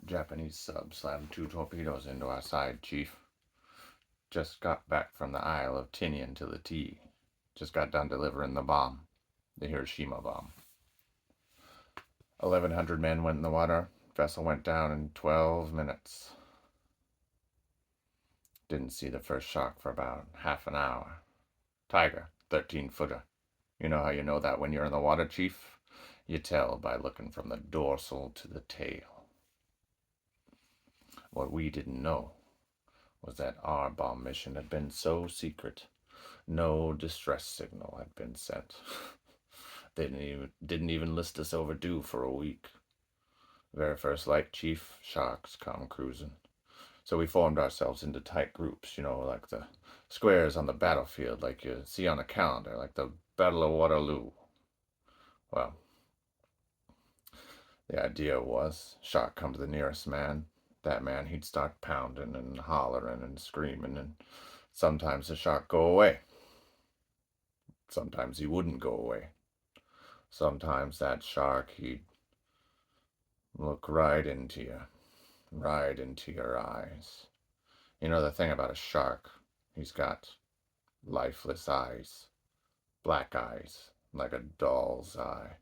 Japanese sub slammed 2 torpedoes into our side, Chief. Just got back from the Isle of Tinian to the T. Just got done delivering the bomb. The Hiroshima bomb. 1,100 men went in the water. Vessel went down in 12 minutes. Didn't see the first shock for about half an hour. Tiger, 13-footer. You know how you know that when you're in the water, Chief? You tell by looking from the dorsal to the tail. What we didn't know was that our bomb mission had been so secret, no distress signal had been sent. They didn't even list us overdue for a week. Very first light, Chief, sharks come cruising. So we formed ourselves into tight groups, like the squares on the battlefield, like you see on a calendar, like the Battle of Waterloo. Well, the idea was, shark come to the nearest man. That man, he'd start pounding and hollering and screaming, and sometimes the shark go away. Sometimes he wouldn't go away. Sometimes that shark, he'd look right into you, right into your eyes. You know the thing about a shark, he's got lifeless eyes, black eyes, like a doll's eye.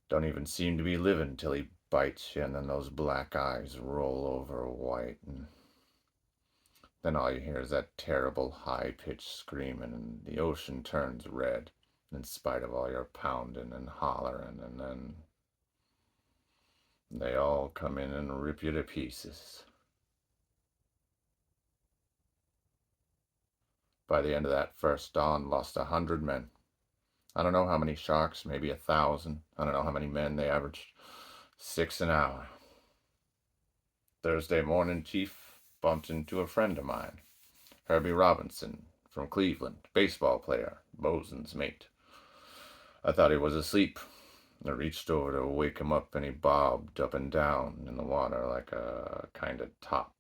Don't even seem to be living till he bites you, and then those black eyes roll over white, and then all you hear is that terrible high-pitched screaming, and the ocean turns red, in spite of all your pounding and hollering, and then they all come in and rip you to pieces. By the end of that first dawn, lost 100 men. I don't know how many sharks, maybe 1,000. I don't know how many men. They averaged 6 an hour. Thursday morning, Chief, bumped into a friend of mine, Herbie Robinson from Cleveland, baseball player, bosun's mate. I thought he was asleep. I reached over to wake him up, and he bobbed up and down in the water like a kind of top,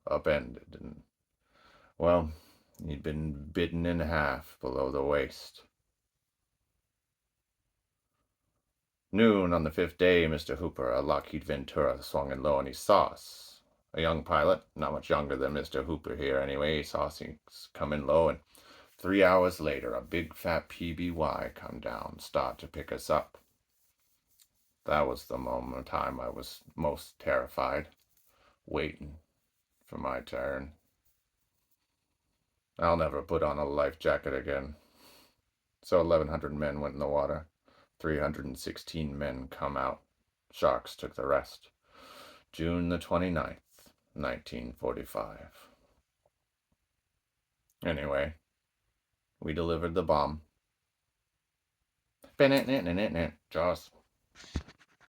upended, and, well, he'd been bitten in half below the waist. Noon on the 5th day, Mr. Hooper, a Lockheed Ventura, swung in low, and he saw us. A young pilot, not much younger than Mr. Hooper here anyway, he saw us come in low, and 3 hours later, a big fat PBY come down, start to pick us up. That was the moment of time I was most terrified, waiting for my turn. I'll never put on a life jacket again. So 1,100 men went in the water. 316 men come out. Sharks took the rest. June the 29th, 1945. Anyway, we delivered the bomb. Jaws.